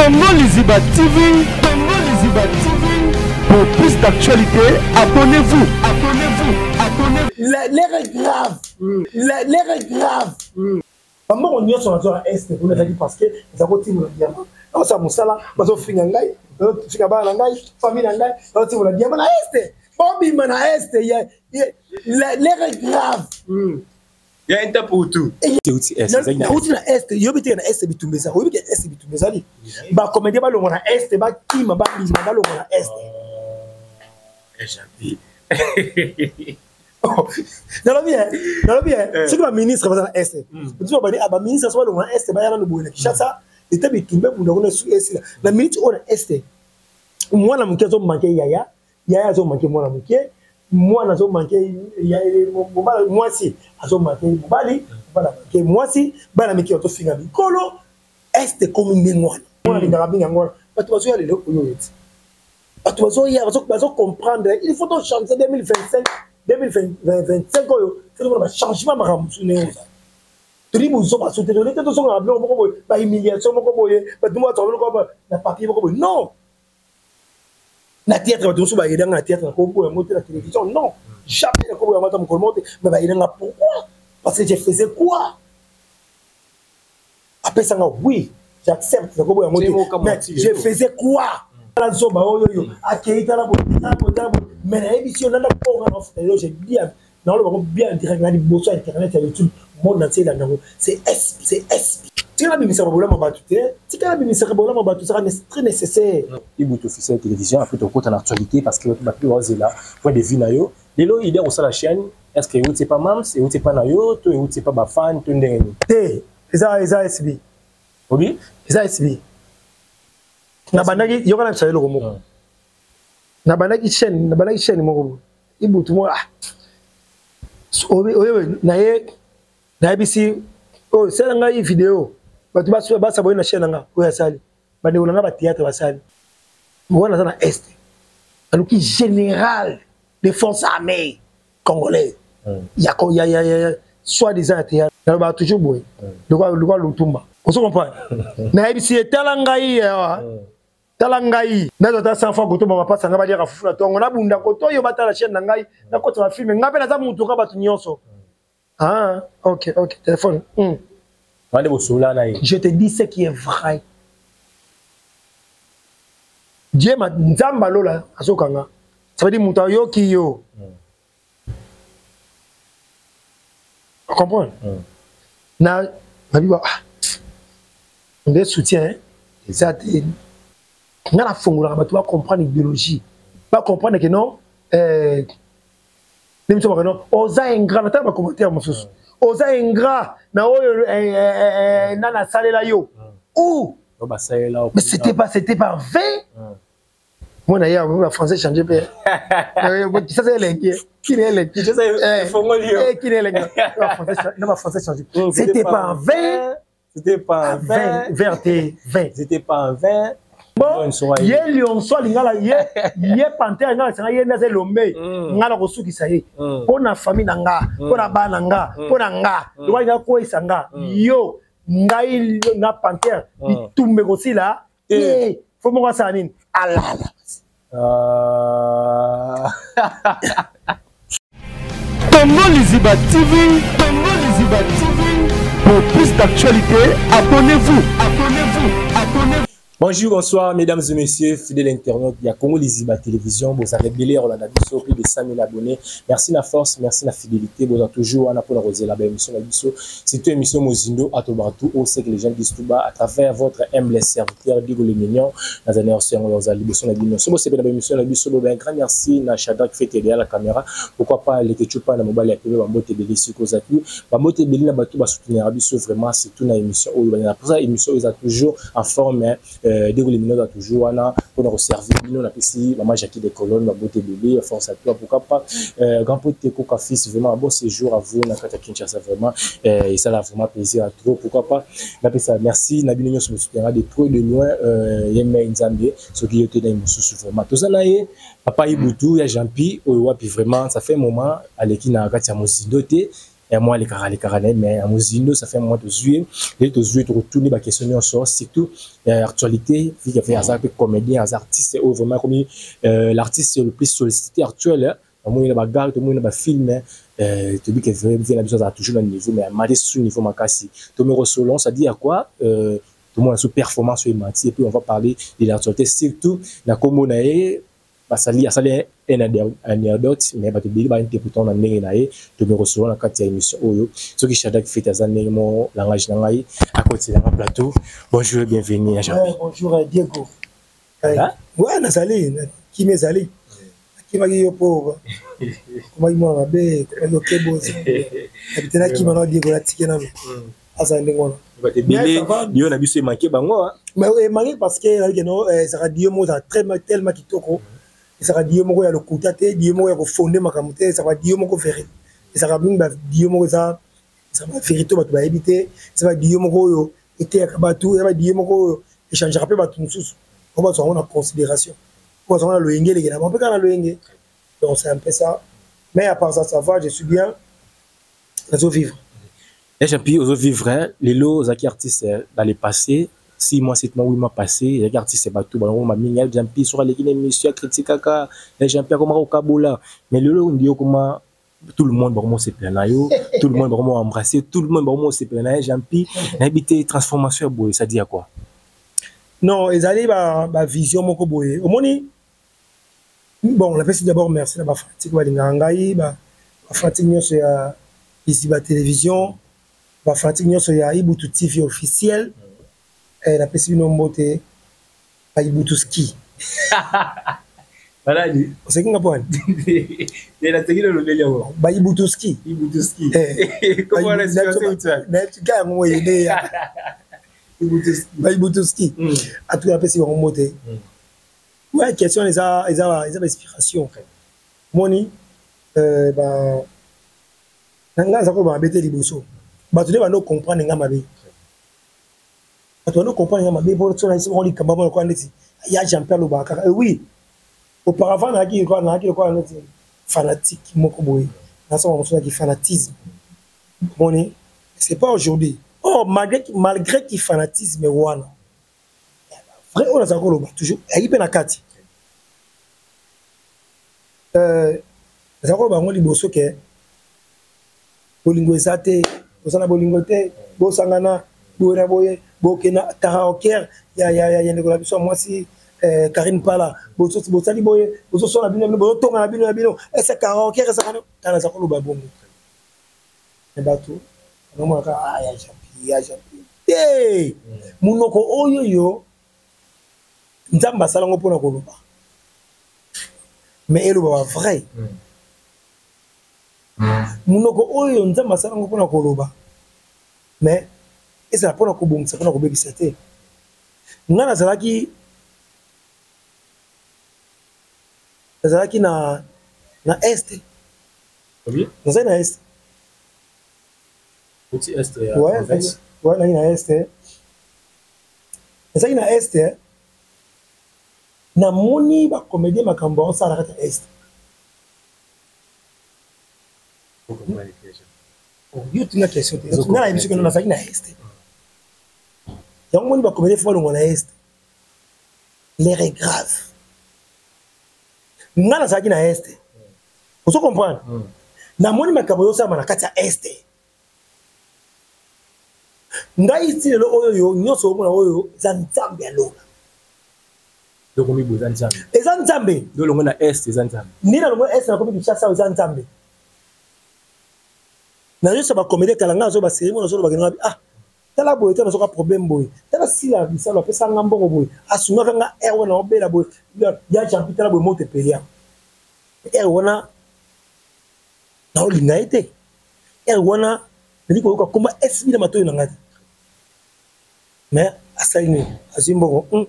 Congo Liziba TV, Congo Liziba TV. Pour plus d'actualité, abonnez-vous, abonnez-vous, abonnez-vous. L'air est grave. L'air est grave. Maman, on y est sur la zone est, vous l'avez dit parce que les abonnés me le diamant. Alors ça, mon salaire, parce que fingangai, fingabangai, famille nangai, alors tu me le diamant à est. Bobby mana est, l'air est grave. Il y a un tas pour tout. C'est aussi est. Na outi na est, yobite na est bitumbeza. Yobite est bitumbeza li. Ba comédien ba longo na est, ba kima ba bizma ba longo na est. Jampi. Dans le bien. C'est que le ministre va dans est. Tu vas dire ah ministre soit longo na est, ba yana no boye na Kinshasa. Était bitumbe pour longo na su est. La ministre on est. Moi na mkezo manke yaya zo manke moi na mke. Moi nazo manqué moi si azo manqué mobali bana manqué moi si bana miki auto finga bikolo est comme ngwana moi na ngara binga ngwana batu bazo ya lelo oyo yeti batu bazo ya bazo comprendre il faut donc changer 2025 2025 oyo c'est un changement maramsune turi buzo ba soutenir les to songa blo moko ba humiliation moko boye ba duma to ko na papier moko boye non. Na théâtre, tu vas aller dans la théâtre, tu vas monter la télévision. Non, jamais tu vas monter. Mais il y a pourquoi? Parce que je faisais quoi? Après ça, oui, j'accepte. Mais je faisais quoi? Mais la émission, j'ai bien, bien direct, internet, YouTube, monde entier, c'est S. Si la ministre très nécessaire. Il bout officiel télévision après ton compte en actualité parce que tu plus oser là point de vue nayo. Lelo il est au la chaîne. Est-ce que vous c'est pas mams, et vous c'est pas nayo, toi vous c'est pas ba fan, toi ndenge. Eza SB. Oui, eza SB. Na bandaki yoka na tsayelo ko moko. Na bandaki chaîne moko. Il bout moi ah. Oye na ABC oh c'est nga une vidéo. Tu vas s'abonner à la chaîne là, où est sali. Bah on a pas théâtre va sali. On a dans est. Alors qui général des forces armées congolais. Il y a soit des théâtre. Là bah toujours boy. Le quoi Lutumba. On se comprend. Na ibisi talangai talangai. Na tota 100 fois ko to ba pas sanga ba dire afufula tongo na bunda ko to yo bata la chaîne ngai na ko to film ngape na za mutu ka batu nyonso. Ah OK, téléphone. Je te dis ce qui est vrai. Dieu m'a nzamba lola azokanga. Ça veut dire muta yo ki yo. Tu comprends? Na biba on des soutien ça on a la formule tu vas comprendre l'idéologie. Pas comprendre que non nem to non oza ingrat na ta ba commentaire mosusu. Oza ingrat na oyo nana salela yo ou mais c'était pas vrai. Moi d'ailleurs le français changé bien ça c'est l'anglais qui est l'anglais je sais fongolio qui est l'anglais le français changé c'était pas vrai c'était pas vrai bon ye lion so lingala ye panthère ngala sanga ye na zelombe ngala ko sukisa ye pona famille nanga pona bana nga pona nga do nga ko isanga yo ngai na panthère bitumbe ko sila faut mo sa nini alala Congo Liziba TV, Congo Liziba TV. Pour plus d'actualité, abonnez-vous, abonnez-vous, abonnez-vous. Bonjour, bonsoir, mesdames et messieurs, fidèles internautes. Il y a Congo Liziba Télévision. Vous avez belé, on a plus de 100 000 abonnés. Merci la force, merci la fidélité. Vous avez toujours un appel à roser la belle émission. C'est une émission Mozindo à Tobatou. On sait que les gens disent tout bas à travers votre humble serviteur, Digo le Mignon. Dans un instant, on va l'émission. C'est une émission. Un grand merci à Chadra qui fait derrière la caméra. Pourquoi pas les Ketchupa, la mobile, la télé, la moto de l'issue, la moto de l'île, la bateau, va soutenir Abisso. Vraiment, c'est une émission. Pour ça, l'émission, ils ont toujours en forme. Dès que les minutes ont toujours on a servir on a ici maman Jackie des colonnes ma beauté bébé force à toi pourquoi pas grand pote Coca fils vraiment un bon séjour à vous na kata Kinshasa vraiment et ça a vraiment plaisir à trop pourquoi pas na ça merci na bino sur le soutien de trop de loin yemba nzambe ce qui était dans mususu vraiment tout ça naé papa Ibutu ya Jampi oyo wapi vraiment ça fait un moment aleki na kati ya Mozindo te et moi les carrés mais à Mozino ça fait un mois de juillet et de juillet de retourner ba questionner en sort surtout actualité qui fait hasard que comédien artiste ou vraiment comme l'artiste le plus sollicité actuel moi il a bagarre tout le monde a film tu dis que vient la besoin toujours dans le niveau mais à mal sous niveau makasi to me resolon ça dit à quoi tout le monde a sous performance et mati et puis on va parler de l'actualité surtout la commonaie basali asali un anecdote mais ba te bili ba interpréter na ndenge na ye to me recevoir na kati ya émission oyo ceux qui chada qui fait azane mo langage na ngai à côté de plateau bonjour et bienvenue à Jean. Bonjour Diego. Ouais na sali qui me sali qui m'a yo pauvre comment il m'a bé yo kebo habitena qui m'a Diego la tikena asa ndengona ba te bili yo na biso manqué bango mais manqué parce que non ça radio mo ça très tellement kitoko ça va dire moi le côté dire moi le fondé ma camouflage ça va dire moi faire ça va dire moi ça va faire tout va éviter ça va dire moi yo était à bateau ça va dire moi échanger après bateau nous on va avoir en considération on va avoir le yenge les gars on peut quand le yenge donc c'est un peu ça mais à part ça ça va je suis bien je vais vivre et j'ai puis aux vivre les lots artistes dans le passé 6 mois 7 mois 8 mois passé les artistes c'est bateau bon ma minga jampi sur les émissions critique kaka les jampi comme au kabola mais le on dit comment tout le monde vraiment se plaint yo tout le monde vraiment embrasser tout le monde vraiment se plaint jampi habiter transformation boy ça dit à quoi non ils allaient ba vision moko boy au moni bon la personne d'abord merci la ba fatigue ba lingangai ba fatigue nyo ya ici ba télévision ba fatigue nyo ya Ibutu TV officiel la personne non beauté ba Ibutu ski voilà ni c'est kinga point et la technique le lélio ba Ibutu ski comment la situation ça na tu gars moi idée ba Ibutu ski à tout la personne non beauté ouais question les inspiration moni ba nanga za ko ba bete liboso ba tu ba no comprendre nga mabe ba tu no comprendre nga mabe pour ça on lit kamba ko ndeti ya Jean-Pierre Lobaka oui auparavant na ki ko ndeti fanatique moko boy na ça on qui fanatisme moni c'est pas aujourd'hui oh malgré qui fanatisme wana vrai on a ça ko loba toujours ayi pe na kati ça ko ba ngoli boso ke bolingo ezate osana bolingo te bosangana boyena boye bokena karaoke ya ndeko biso moi si Karine Pala bosali boye bosona bino botonga na bino ese karaoke esa kana za koloba bongo e bato ngoma ka ya jampi munoko oyo yo nzamba salango pona koloba mais eloba vrai munoko oyo nzamba asalango mpona koloba mais ezala mpona kobongisa mpona kobebisa te nga nazalaki na este nazali na este nazali na este nazali na este namoni bacomédien makambo aosalaka ta este yo tinga question te nga na biso na saki na este yango moni ba comédien fo longo na este l'air est grave nga na saki na este oso comprendre na moni makambo yo sama na kati ya este ngai style lo oyo yo nyoso mona oyo za nzambe alona donc mi boza nzambe eza nzambe do longo na este eza nzambe ni na longo este na komi kishasa eza nzambe na yo ba comédie kalanga zo ba série mo zo ba kenga ah tala boye tala soka problème boye tala sila bisalo pesa ngambongo boye asunga kanga erwe na obela boye ya champi tala boye mote pelia erwana na olinga ete erwana ndiko ko komba esbi na matoyo na ngati mais asali ni azimbongo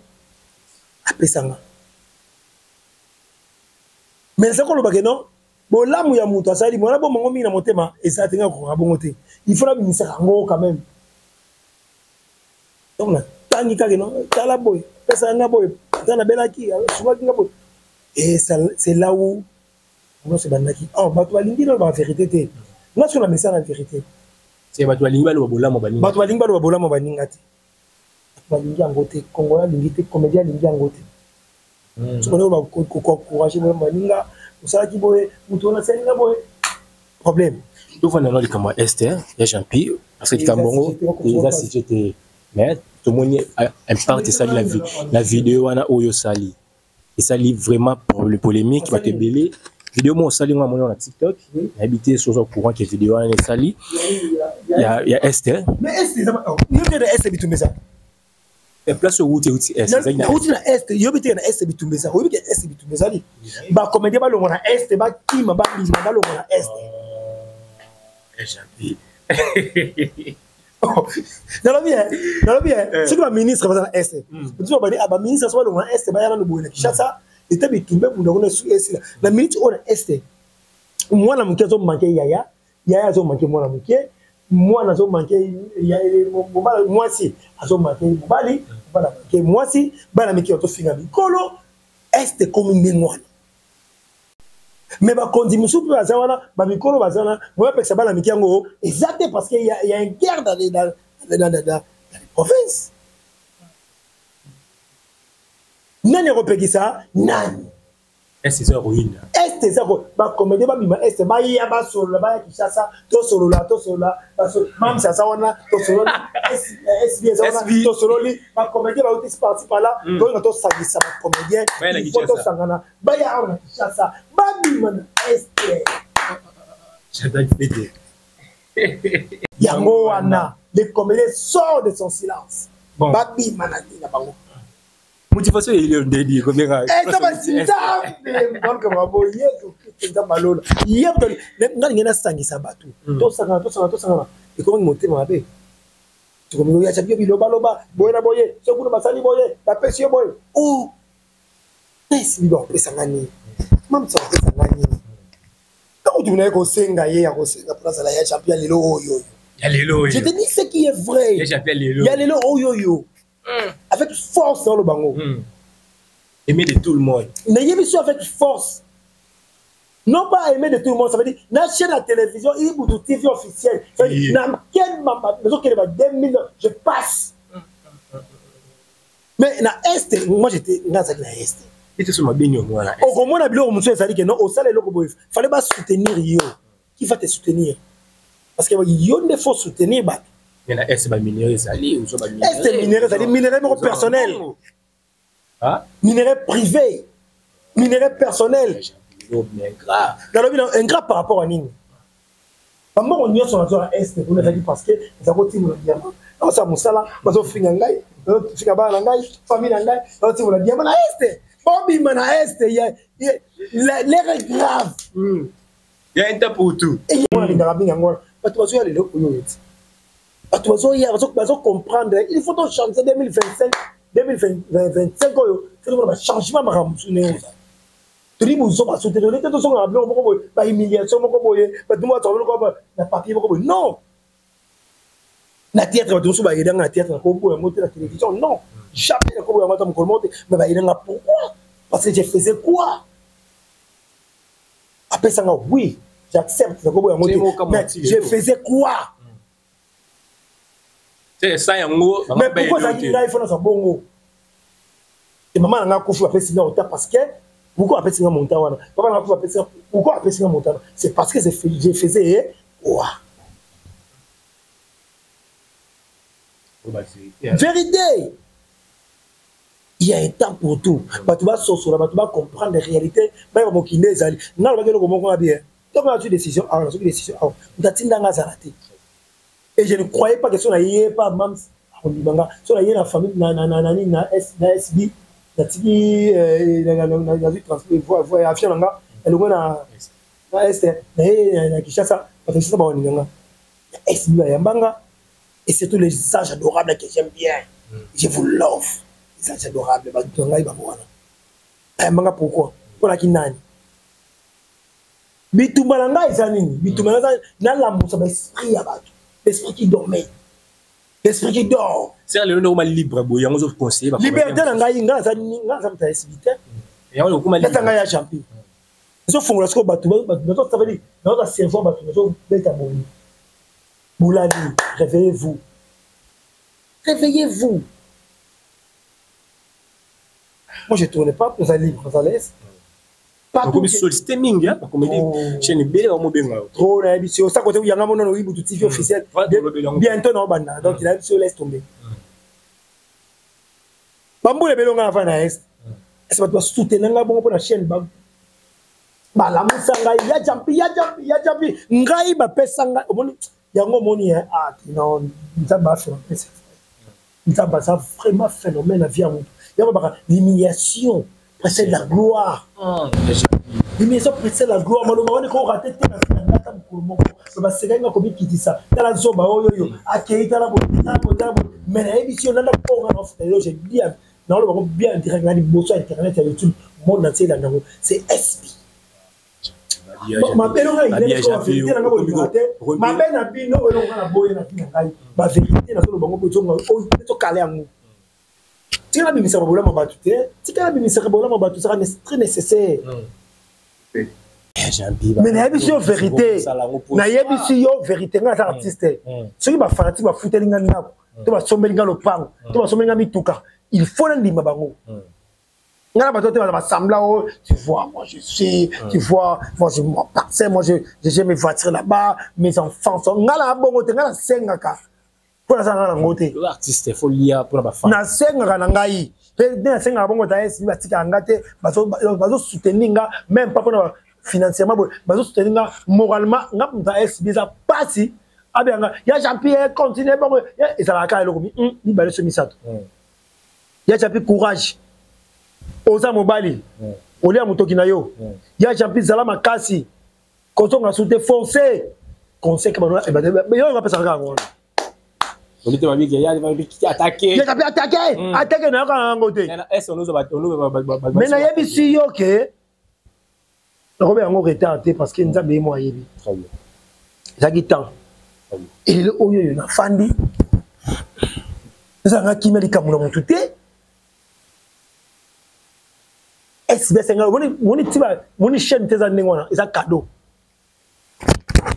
apesanga mais ça ko lo ba keno bolamu ya mutu asali mona bo mongo mingi na motema esa tenga ko rabongo te il faut la binisa ngo quand même donc na tangi ka no tala boy pesa nga boy tana belaki souvent nga boy et c'est là où on se bandaki oh ba to balingi no ba vérité te Moi, je suis message en vérité. C'est Batoualingi Balobola Mobani. Batoualingi Balobola Mobani ngati. Batoualingi en côté, Congolais, l'ingité, comédien, l'ingité en côté. Tu connais, on va encourager Mobaninga, pour ça qui boye, pour tourner ça, problème. Tout le monde comme Esther, il y a Jean-Pierre, parce que Cambongo, déjà si j'étais mais tout le monde impacte ça la vidéo on a Oyo Sali. Et ça lit vraiment pour le polémique qui va te belé. Vidéo moi Sali moi mon TikTok, habité sur au courant que vidéo on est Sali. Il y a Esther. Mais Esther, il y a Esther bitumbe ça. Et place où tu es Esther. Il y a Esther, il y a Esther bitumbe ça. Il y a Esther bitumbe ça. Ba comédien ba longona Esther ba kima ba lima ba longona Esther. Dans la vie, c'est que la ministre va à Est. Tu vas dire, ah, ministre, soit le Est, bah, il y a un nouveau Kinshasa, et tu es tombé pour nous sur Est. La ministre, on est Est. Moi, la mouké, j'ai manqué Yaya, Yaya, j'ai manqué moi, la mouké, moi, j'ai manqué, moi, si, j'ai manqué Bali, moi, si, bah, la mouké, on te finit. Colo, Est comme une noire. Mais bah quand dit monsieur peut azana bah mikolo bazana moi parce que ça va la mikiango exactement parce qu'il y a une guerre dans les provinces. Nani repégué ça nani est c'est ruine est ça bah comme des bah bima est bah ya ba solo là bah Kinshasa to solo là même ça on a to solo SBS on a to solo li bah comédien bah aussi parti par là donc on to ça comédien il faut to sangana bah ya on a Kinshasa bah bima est j'adore l'idée yango wana les comédiens sortent de son silence bah bima na dina bango motivation il est dédié combien ça va si ça donc on va boyer ça malona hier dans ngena sangisa batu to sangana et comment monter ma bé tu comme ya chabio biloba loba boyena boye so kuna basali boye ba pesio boye oh nice bibo pesa ngani mam so pesa ngani quand tu venais ko senga ye ya ko senga place la ya champion lelo oyo ya lelo je te dis ce qui est vrai ya champion lelo ya lelo oyo avec force dans le bango. Aimer de tout le monde. N'ayez pas avec force. Non pas aimer de tout le monde, ça veut dire la chaîne à télévision, il y a une TV officielle. Ça veut dire, dans quel moment, je passe. Mais dans l'Est, moi j'étais dans l'Est. Et tout ce monde bien moi là. Au moment où on monsieur ça dit que non, au salaire il fallait pas soutenir yo. Qui va te soutenir? Parce que yo ne faut soutenir bah. Mais la S va minérer Zali ou ça va minérer. S minérer Zali, minérer personnel. Ah? Minérer privé. Minérer personnel. Mais grave. Un grave par rapport à Nini. Maman on y a sur la zone Est pour nous dire parce que ça continue le diamant. Non ça musala, parce que fingangai, fingaba langai, famille langai, on dit le diamant à Est. Bobby man à Est, il y a l'air est grave. Il y a un tas pour tout. Et on a des rabines angora. Pas toi sur les locaux. Tu vas comprendre, il faut donc changer 2025, 2025, c'est un changement. Tu dis, vous êtes soutenir, tu es humiliation, non. La théâtre, tu vas dans la théâtre, la télévision, non. Jamais mais pourquoi? Parce que je faisais quoi? Après ça, oui, j'accepte, mais je faisais quoi? C'est ça, mais pourquoi ça dit là, il faut dans son bongo? Et maman n'a pas fait signer au parce que pourquoi appeler signer mon temps? Pourquoi appeler signer mon temps? C'est parce que je faisais quoi? Vérité! Il y a un temps pour tout. Tu vas sortir, tu vas comprendre les réalités. Tu vas moquer les alliés. Non, tu vas comprendre bien. Tu vas une décision. Tu vas une et je ne croyais pas que si on n'avait pas même si on avait la famille na SB na tiki na transport voyage nanga elongo na Est na Kinshasa parce que ça ba oninganga SB ya mbanga et surtout les âges adorables que j'aime bien. Je vous love. Les âges adorables ba ngai ba bona. Mbanga pourquoi? Pour la kinani. Bitumba nanga ezanini? Bitumba na la musa ba esprit ya bato. L'esprit qui dormait. L'esprit qui dort. C'est le normal libre, il y a un autre conseil. Liberté, il y a un champion. Ils font la scope bateau, ça veut dire, dans la cerveau bateau, ils ont bête à mourir. Boulani, réveillez-vous. Réveillez-vous. Moi, je ne tournais pas pour aller libre, pour aller. Pas comme sollicité mingi, hein, comme dit, chez les bébés, on m'a bien. Trop, on a habitué. Au côté où il y a un moment où il y a un TV officiel. Bientôt, non, donc il a habitué, laisse tomber. Bambou, les bébés, avant la est. Est-ce que tu vas soutenir la bombe pour la chaîne? Bah, la moussanga, il y a jampi. Ngai, bah, pesanga. Il y a un moment où il y a non, il y a un vraiment phénomène à vie à mon. Il y a l'humiliation précède la gloire. L'humiliation précède la gloire. Malheureusement, on est raté. C'est un peu qui dit ça. Dans la zone, j'ai dit, non, le bien direct, Internet, YouTube, monde entier, c'est SP. Ma belle oreille, il est la vérité dans le ma belle habille, non, on a beau la vérité dans le bon besoin, oh, il est calé en nous. Si la bimisa bola ma batu te, si la bimisa bola ma batu sera très nécessaire. Mais na yebi yo vérité, na yebi yo vérité nga artiste. Ceux qui fanatique ba futelinga ndako, to ba sombelinga lopango, to ba sombelinga mituka, il faut ndima bango. Tu vois, moi je suis, tu vois, moi je m'appartiens, moi j'ai mes voitures là-bas, mes enfants sont là, bon, tu as sengaka. Pour la santé, l'artiste, il faut lier pour la femme. Na sengaka nangai, na sengaka bon, tu as essayé de tirer bazo soutenir, même pas pour financièrement, bazo soutenir moralement, n'a pas essayé de passer. Ah bien, il y a Jean-Pierre, continue, bon, et ça va carrément comme il va le semi-sato. Il y a Jean-Pierre courage. Oza mobali, olia mutoki na yo. Ya Jean-Pierre Zalama kasi. Kozo nga soute forcé. Conseil que banola mais yo va pas ça ngona. On dit que il y a qui attaquer. Il y a attaquer. Attaquer na ka ngote. Est-ce on nous va mais na yebi si yo ke. Robert ngo retardé parce que nzambe mo yebi. Très bien. Zaki temps. Et le oyo na fandi. Ça nga kimeli kamuna mututé. SBS nga moni chaîne tes années ngona isa cadeau.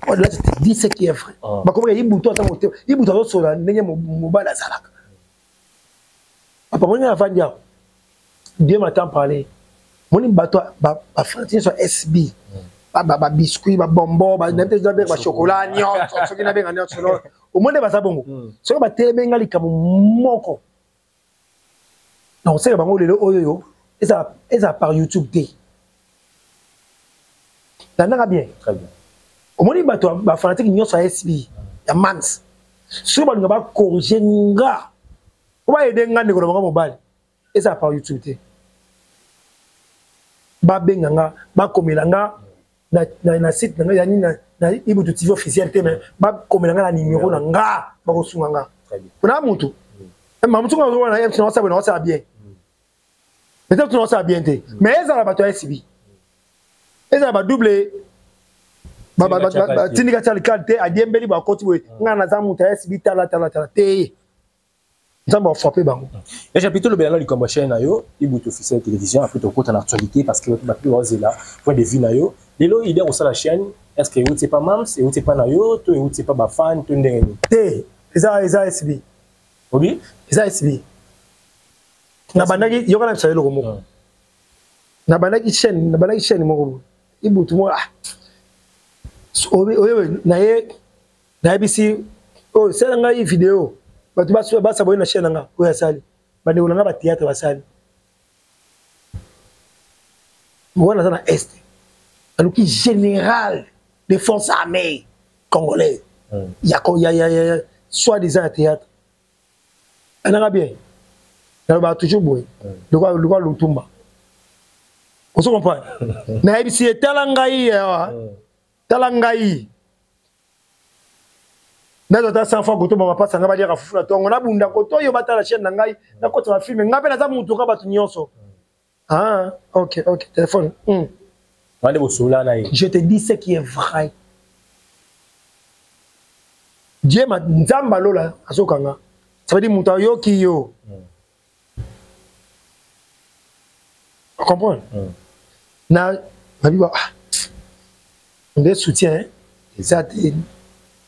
On là je te dis ce qui est vrai. Ba comme il buto ta moto, il buto so la ndenge mobala salaka. Papa moni na vandia. Dieu m'attend parler. Moni bato ba franchise sur SB. Ba biscuit, ba bonbon, ba n'importe quoi, ba chocolat, nyon, ce qui n'a bien gagné sur l'autre. Au moins ba sabongo. Ce que ba tebe ngali comme moko. Non, c'est ba ngolo oyo. Et ça par YouTube T. Ça n'a bien. Très bien. Au moment où tu as fanatique de sur SB, il y a Mans. Si tu as corrigé, tu vas aider à faire mobile. Et ça par YouTube T. Ba benganga, ba komelanga na site na ibutu TV officiel te mais ba komelanga na numéro na nga ba ko sunganga. Très bien. Kuna mutu. Ma mutu ko na MC na ça bien. Peut-être que tu ça bien été. Mais ils ont la bateau SB. Ils ont doublé. Tindika qualité à Diembeli ba continuer. Ngana za muta SB tala té. Nous avons frappé bango. Et j'ai plutôt le bien là du comme chaîne yo, il bout officiel télévision après ton côté en actualité parce que ma plus rose là, point de vue na yo. Lelo il est au la chaîne, est-ce que vous c'est pas Mams, et vous c'est pas na yo, toi vous c'est pas ba fan, tout ndenge. Té, ils SB. Oui, ils SB. Na bandaki yoka na msayelo komo. Na bandaki chaîne moko. Ibutu mo ah. Oye na ABC oh c'est nga hii vidéo. Batu ba sabona na chaîne nga oya sali. Bande ulanga ba théâtre ba sali. Mwana sana est. Aluki général des forces armées congolais. Il y a soit des théâtre. Ananga bien. Il toujours boy. Le quoi Lutumba. On se comprend. Na ABC talangai talangai. Na dota sans fois goto ba passa ngaba dia fufula to ngona bunda koto yo batala chaîne na ngai na koto ba film ngape na za mutu ka batu nyonso. Ah, OK, téléphone. Je te dis ce qui est vrai. Dieu m'a nzamba lola asokanga. Ça veut dire muta yo ki yo. Tu comprends? Na biba Des soutiens, ça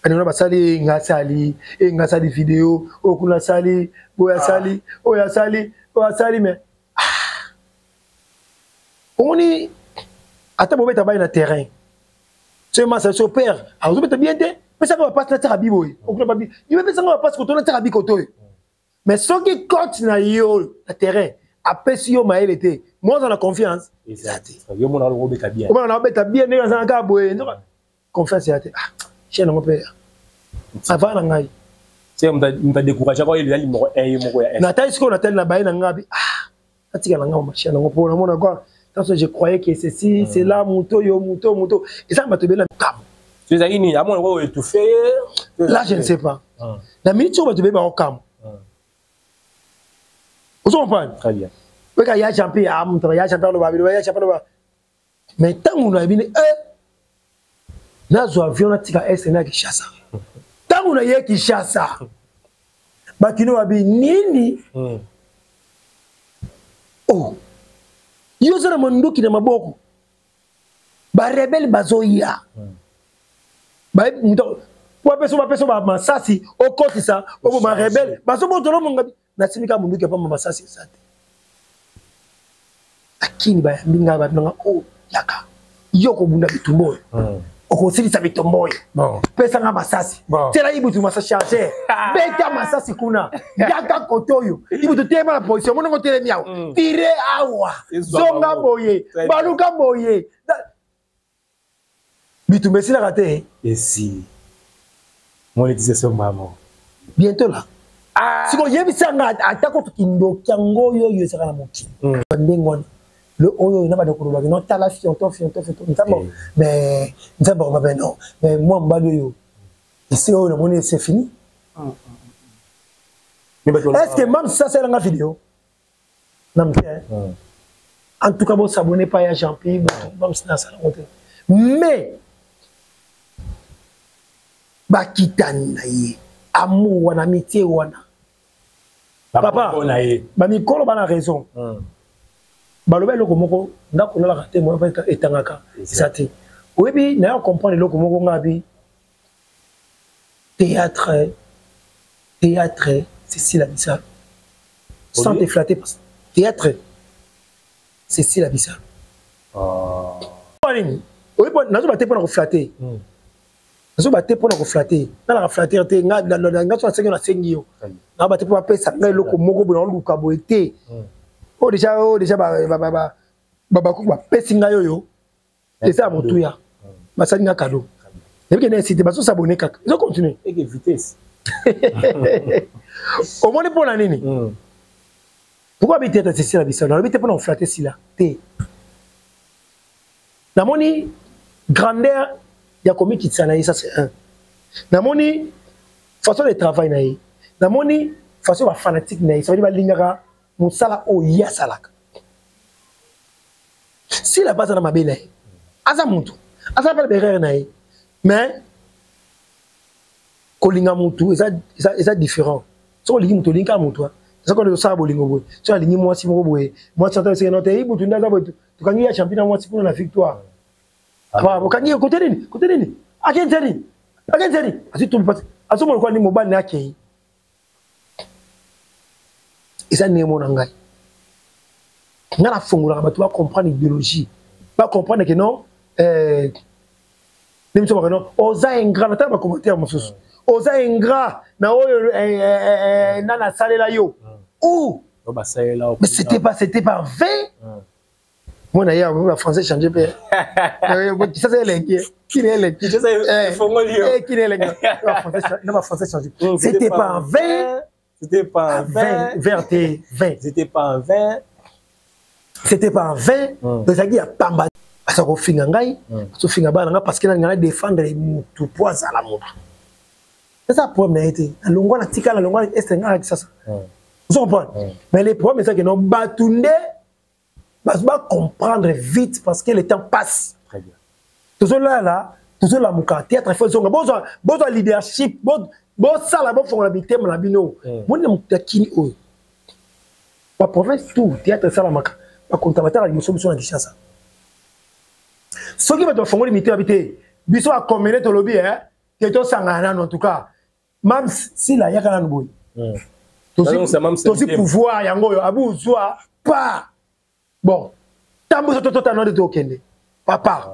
on va sali ngasali et ngasali vidéo au kuna sali boya sali oya sali mais on est attends bon mettre na terrain c'est ma ça opère ah vous mettez bien mais ça va pas na tarabi boy on peut pas il veut ça va pas ko na tarabi koto mais ce qui compte na yo na terrain après si yo maël était moi dans la confiance exact yo mon algo beta bien on a beta bien ne ça ka boy confiance ya te chien mon père ça va na ngai c'est on t'a découragé quand il est numéro 1 et numéro 1 na taille ce qu'on appelle la baïna ngabi atika na ngao chien ngo pour mon quoi tant que je croyais que ceci c'est là moto et ça m'a te bela kam tu sais ini à mon ngo étouffé là je ne sais pas la minute on va te bela au kam vous comprenez très bien oui quand il y a champion à mon il y a champion le babi il y a champion le mais tant on a bien nazo avion natika SNA Kinshasa tangu na ye Kinshasa bakino babi nini oh yo zana mondoki na maboko ba rebelle bazoya ba mto wa peso ba masasi okotisa obo ba rebelle bazo botolo mongabi na simika mondoki pa masasi sate akini ba mbinga ba nanga oh yaka yoko bunda bitumbo okosilisa bitomboy pesa nga masasi tela ibutu masasi charger beta masasi kuna yaka kotoyo ibutu tema la position monongo telemi awa tire awa zonga boye baluka boye bitu mesila kate et si monétisation maman bientôt là siko yebisa nga atako kindo kyango yo yo saka na moki ndengoni le oyo na ba de koloba non ta la fianto mais d'abord ben non mais moi mbalo yo ici on monnaie c'est fini est-ce que même ça c'est la vidéo non en tout cas bon s'abonner pas à Jean-Pierre même si ça mais ba kitani na ye amour wana amitié wana papa ba mikolo bana raison baloba eloko moko ndako nalaka te moyo etangaka eza te oyebi naye comprendre eloko moko ngabi théâtre c'est la bizarre sans te flatter parce théâtre c'est si la bizarre oyebi nazoba te mpona koflatter nazoba te mpona koflatter nalaka flatter te nga so nasengi nasengi yo nazoba te mpo bapesa nga eloko moko boye naoluka boye te oh déjà baba pesi nga yo eza motuya basali nga cadeau depuis que cité baso s'abonner kaka ils ont continué et que vitesse au moins pour la nini pourquoi habiter à ceci la bisson on habite pour on flatter si là té na moni grandeur ya komi kitsana ça c'est un na moni façon de travail na yi na moni façon ba fanatique na yi ça veut dire ba lingaka musala o ya salaka si la base na mabele aza muntu aza pas berere na ye mais kolinga muntu eza différent so lingi muntu linga muntu ça ko le sa bolingo boy so lingi mwasi moko boy mwasi ata se note e muntu ndaza boy tukangi ya champion mwasi pour la victoire aba bokangi côté nini akenteni asi tu passe aso mo ko ni mobile na ke eza nemo na ngai ngala fungula ba tu va comprendre l'idéologie pas comprendre que non nem so ba non oza ingrat na ta ba commentaire mosusu oza ingrat na oyo nana salela yo ou ba salela mais c'était pas 20 moi d'ailleurs le français changer peu ça c'est l'inquiet qui est l'inquiet qui est l'inquiet le français changer c'était pas 20 c'était pas un 20 c'était pas un 20 c'était pas un 20 donc ça qui a pamba ça ko finga ngai so finga bana parce que na défendre tout poids à la mode c'est ça problème été longo na tika na longo est nga ça vous comprenez mais les problèmes c'est que non batunde va comprendre vite parce que le temps passe très bien tout là toujours la muka théâtre faut besoin leadership bon ça là bon faut la victime la bino mon mutakini o la province tout théâtre ça la maka ba kontabata la solution à Kinshasa ce qui va te faire limiter habiter biso a commené to lobby que to sangana en tout cas même si la yaka nan boy aussi pouvoir yango yo abu zwa pas bon tambo to no de to kende papa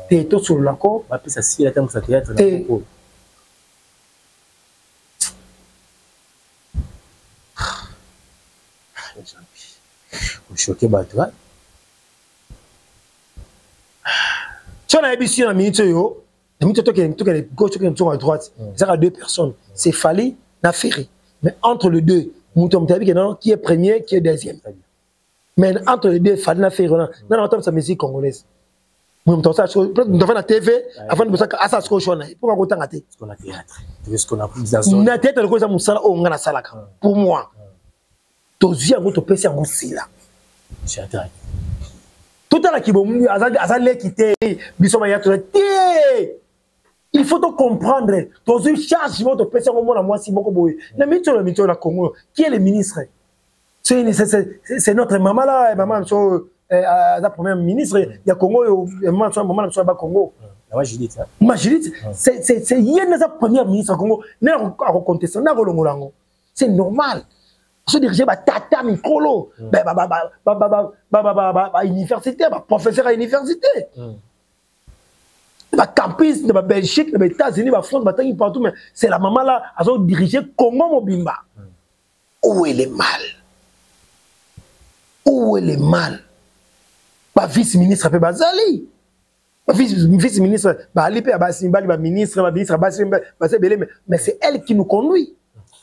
te to sur la ko ba pesa si la tambo sa théâtre na ko choqué batwa si on a ici dans la minute yo la minute to que gauche que à droite ça a deux personnes c'est Fally na Ferry mais entre les deux Mouton Tabi qui est premier qui est deuxième mais entre les deux Fally na Ferry non entendre sa musique congolaise Mouton ça peut-être nous la TV avant de ça à ça ce qu'on chona pourquoi autant raté ce qu'on a théâtre ce qu'on a plus dans zone na tête le cosa musala o ngana salaka pour moi tozi yango to pesi yango sila j'attends tout à la qui bon azale quitter biso ma yato il faut te comprendre tozi charge mo to pesi yango mona moi si moko boye na mito la Congo qui est le ministre c'est notre maman là maman so la première ministre il y a Congo maman so ba Congo Majidite c'est yene sa première ministre Congo na a contester na kolongolango c'est normal se diriger ba tata mikolo université ba professeur à université ba campus de Belgique de États-Unis ba France ba tangi partout mais c'est la maman là a diriger Congo mobimba où est le mal ba vice-ministre pe bazali ba vice-ministre ba alipe ba simbali ba ministre ba sebele mais c'est elle qui nous conduit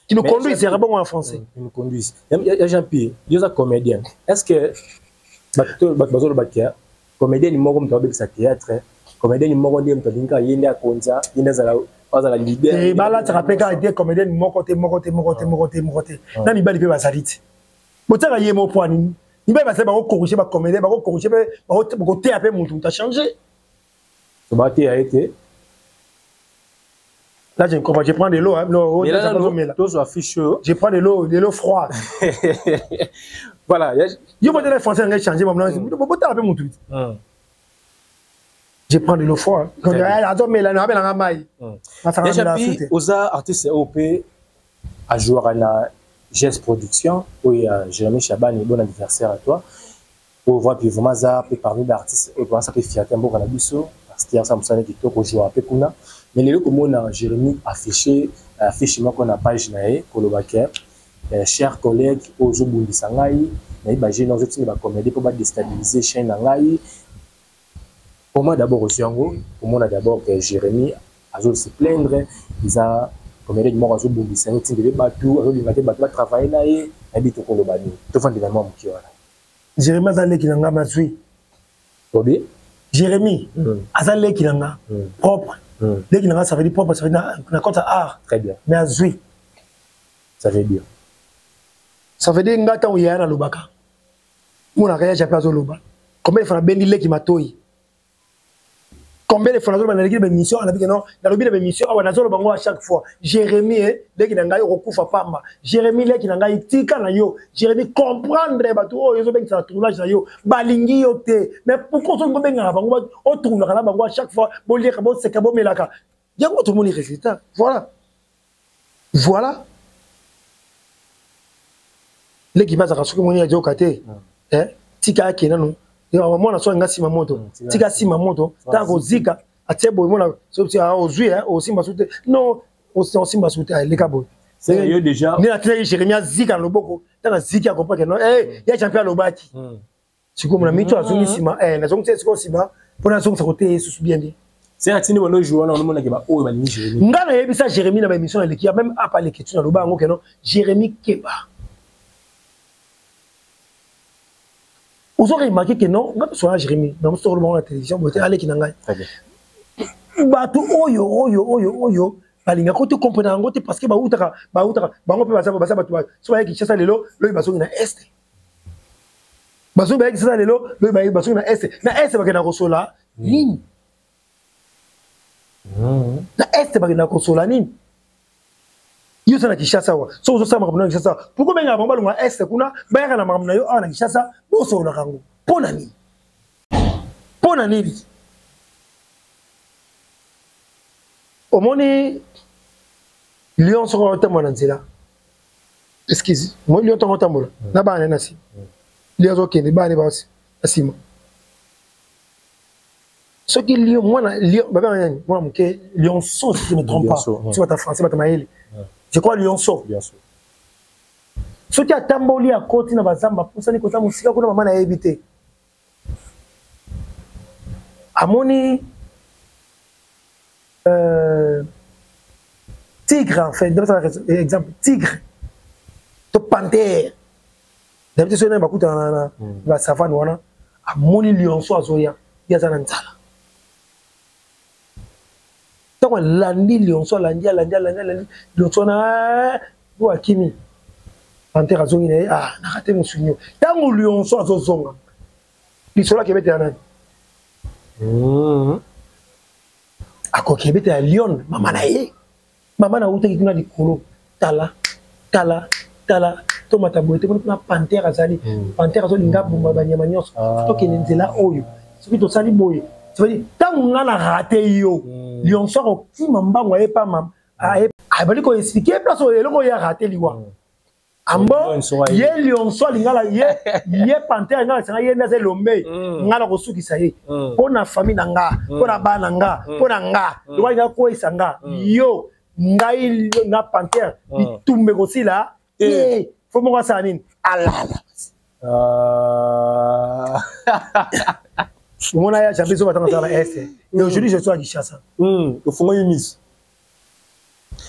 c'est bon en français. Qui nous conduisent. Il y a Jean-Pierre, il y a un comédien. Est-ce que comédien ni moko mto sa théâtre, comédien ni moko ndi mto dinka yende akonza, yende za leader. Et bah là tu rappelles quand était comédien moko te. Na mibali pe basalite. Botaka yemo po ani. Mibali ba se ba ko corriger ba comédien, ba ko corriger ba ko te apé mutu ta changer. So ba te a été là, je comprends, je prends de l'eau. Je prends de l'eau froide. Voilà. Je vais te français, je changer mon nom. Je prends de l'eau froide. Aux artistes OP, à jouer à la GES Production, où il y a Jérémy Chabani, bon anniversaire à toi. Pour voir que vraiment, ça peut parmi les artistes, ça peut fier un bon canabiso, parce qu'il y a ça, ça qui toque au joueur à Pekuna. Mais les comme on a Jérémy affiché qu'on a page pour le baquet. Chers collègues, aux Obundi Sangai, mais j'ai nos outils de comédie pour déstabiliser chaîne Nangai. Pour moi d'abord aussi pour moi d'abord que Jérémy a se plaindre, ils a comédie de mort à Obundi Sangai, ils ont battu, ils ont travailler là et habite au Kolobani. Tout le monde qui voilà. Jérémy Azalé qui n'a pas joué. Jérémy Azalé qui n'a propre. Dès qu'il n'a ça veut dire propre, ça veut dire qu'on a art. Très bien. Mais à Zui. Ça veut dire. Ça veut dire ngata où il y a un lobaka. Mon arrière j'ai pas de loba. Combien il faut la bendile qui m'a toy. Combien il faut la zone de mission à la bille non. La lobby de mission à la zone bango à chaque fois. Jérémy dès qu'il n'a pas eu recours pamba. Jérémy dès qu'il n'a pas eu tika na yo. Jérémy comprendre bateau oh ils ont bien ça tournage na yo. Balingi yo te. Mais pourquoi on peut bien bango au tourne la bango à chaque fois. Bon lire bon c'est bon melaka. Yango tout le monde résultat. Voilà. L'équipe a rassuré mon y'a dit au côté. Tika kena non. Moi na so ngasi mamoto. Tika si mamoto. Ta ko zika. Atebo mo na so ti a ozui o simba soute. Non, o simba soute les cabo. C'est déjà. Ni la télé Jérémy zika no boko. Ta na zika comprend que non. Ya champion lobaki. Siko mo na mito azungi sima. Na zongi siko sima. Pona zongi sa côté sous bien dit. C'est un tini wono joueur na mona ke ba o ba ni Jérémy. Ngana yebisa Jérémy na ba émission na l'équipe même à pas les questions na loba ngo que non. Jérémy Keba. Vous aurez remarqué que non, quand on a Jérémy, dans le la télévision, vous êtes allé qui n'a pas. Batou oyo, balinga kote comprendre en côté parce que bautaka, bango pe basa batou, soit qui chasse lelo, le baso na est. Baso ba qui chasse lelo, le baso na est. Na est ba na kosola nini. Na est ba na kosola nini. Yo sana kishasa wa so so sama kabuna kishasa pourquoi benga bamba lunga est kuna bayaka na mamna yo ana kishasa bo so la kango pona nini au moni lion soko tamona nzela excuse moi lion tongo tambola na bana na si lion zo kende bana ba aussi asima ce qui lion moi lion baba nani moi mke lion so si je ne me trompe pas tu vas ta français ba ta maïli je crois lion so bien sûr ce qui a tamboli à côté na bazamba pour ça ni kota musika kuna mama na éviter amoni tigre en fait exemple tigre to panthère d'habitude sur na bakuta na ba savane wana amoni lionceau azoya yaza na nzala donc landi lionceau landi lionceau na bo akimi panthère azongi na na raté musunyo tango lionceau azozonga lisola kebete ya nani ako kebete ya lion mama na ye mama na uta kituna likolo tala to mataboete kuna panthère azali panthère azolinga buma banyama nyonso to kene nzela oyo soki to sali boye ça veut dire tango ngana raté yo lionceau ko kima mbango ye pa mama a bali ko expliquer place oyo eloko ya raté liwa ambo ye lionceau lingala ye panthère ngala sanga ye ndaze lombe ngala ko sukisa ye pona famille nanga pona bana nga pona nga lwa nga ko isanga yo ngai na panthère bitumbe ko sila faut mo sa nini alala mona ya chapizo batanga sala est et aujourd'hui je suis à Kinshasa au fond une mise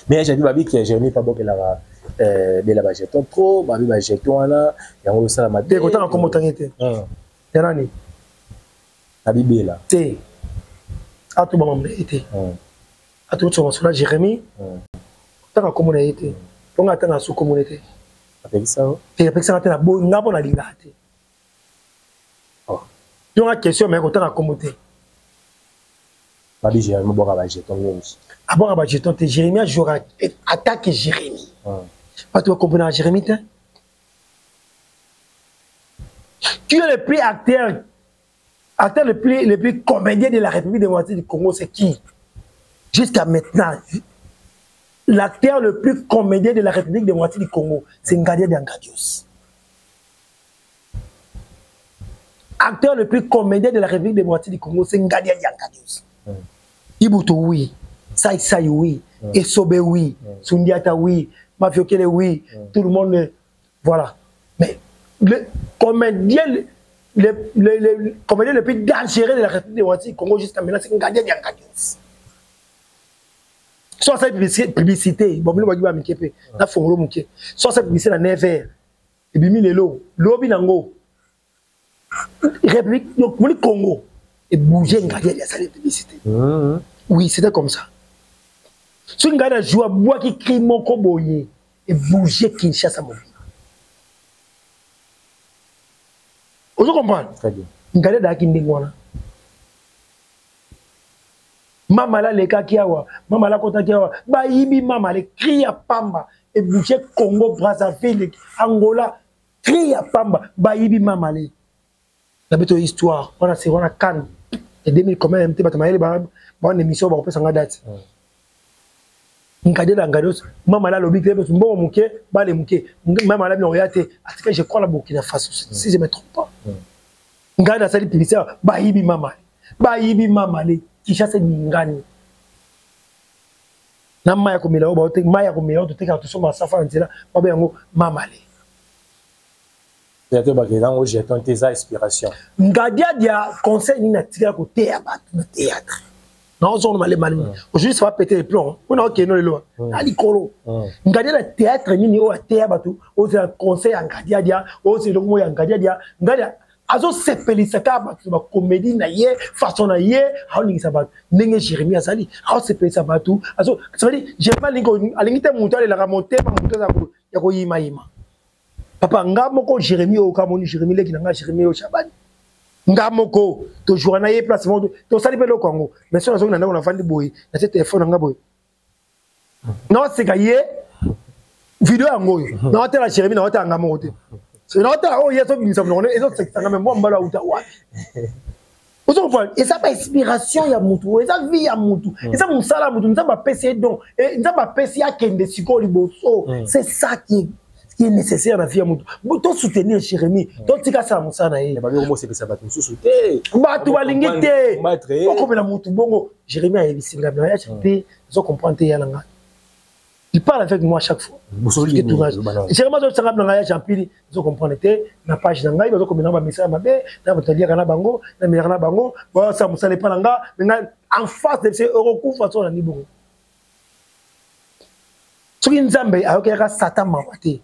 mais j'ai vu babi que j'ai mis pas beaucoup là de la jeton trop babi ba jeton là yango sala ma te kotanga ko motangete yanani babi là te atu ba mambe ete atu tsoma sala Jérémie tanga ko mona ete ponga tanga su communauté avec ça te avec ça na bo ngabo na lingate donc la question mais kotanga ko moté babi j'ai mo boka ba jeton nyonso abora ba jeton te Jérémie jouera attaque Jérémie pas tu comprendre Jérémie te tu es le plus acteur le plus comédien de la République démocratique du Congo c'est qui jusqu'à maintenant l'acteur le plus comédien de la République démocratique du Congo c'est Ngadia Diangadios. Acteur le plus comédien de la République démocratique du Congo, c'est Ngadia Diangadios. Ibutu oui, Sai oui, Esobe oui, Sundiata oui, Mafiokele oui, tout le monde voilà. Mais le comédien le plus dangereux de la République démocratique du Congo jusqu'à maintenant, c'est Ngadia Diangadios. Soit cette publicité, bon, on va dire que na fongolo muke. Soit cette publicité na never. Et bimi lelo, lobi nango. République donc le Congo et bouger Ngadia ya sa publicité. Oui, c'était comme ça. Si Ngadia joue bois qui crie mon koboye et bouger Kinshasa mon. Vous comprenez? Très bien. Ngadia da kindengwana. Mama la leka kiawa, mama la kota kiawa, ba yibi mama le crie à pamba et bouger Congo Brazzaville, Angola, crie à pamba, ba yibi mama le. La bête histoire, on a Cannes et 2000 quand même, tu vas une émission, on peut s'en date. Ngadia Diangadios, mama la lobby, bon mouké, ba le mouké, mama la noyate, je crois la Burkina Faso, si je me trompe pas. Ngadia sali publicité, ba yibi mama le. Kinshasa ningani na maya komela oba ote maya komela ote ka to soma safa nzela babe yango mamale te ba ke nango j'ai tenté tes inspiration Ngadia dia conseil ni na tika ko théâtre non zone malé malé aujourd'hui ça va péter les plombs on a OK non le ali kolo Ngadia la théâtre ni o théâtre batu o c'est conseil Ngadia dia o c'est donc mo Ngadia dia Ngadia azo sepelisa ka batu ba comédie na ye façon na ye ha olingi sabatu ndenge Jérémie azali ha sepelisa batu azo ça veut dire j'ai pas lingo alingite mutu ale la monter ma mutu ya ko yima papa ngamoko Jérémie o kamoni Jérémie leki na Jérémie o Shabani ngamoko to jour na ye place mo to sali pe lo Congo mais so na na vandi boy na ce téléphone nga boy non c'est gaye vidéo ngoyo na hôtel Jérémie na hôtel ngamoko te c'est une autre oh yes on nous et autres c'est quand même moi mbala uta wa Vous comprenez? Et ça pas inspiration ya mutu, et ça vie ya mutu, et ça mon sala mutu, ça va passer donc, et ça va passer à kende siko liboso. C'est ça qui est nécessaire dans la vie ya mutu. Vous soutenir Jérémy, donc tika ça mon sala na. Ba bioko mo c'est ça ba tout soutenir. Ba tu balingete. Pourquoi la mutu bongo Jérémy a ebisinga na ya chapé, vous comprenez ya langa. Il parle avec moi chaque fois. Jérémy zo tsanga na ya champili, vous comprenez na page na ngai bazo komena ba message mabe, na batalier kana bango, na mirana bango, ba ça musale pa nga, mais en face de ces euros façon na ni bongo. Soki nzambe ayokera Satan mawate.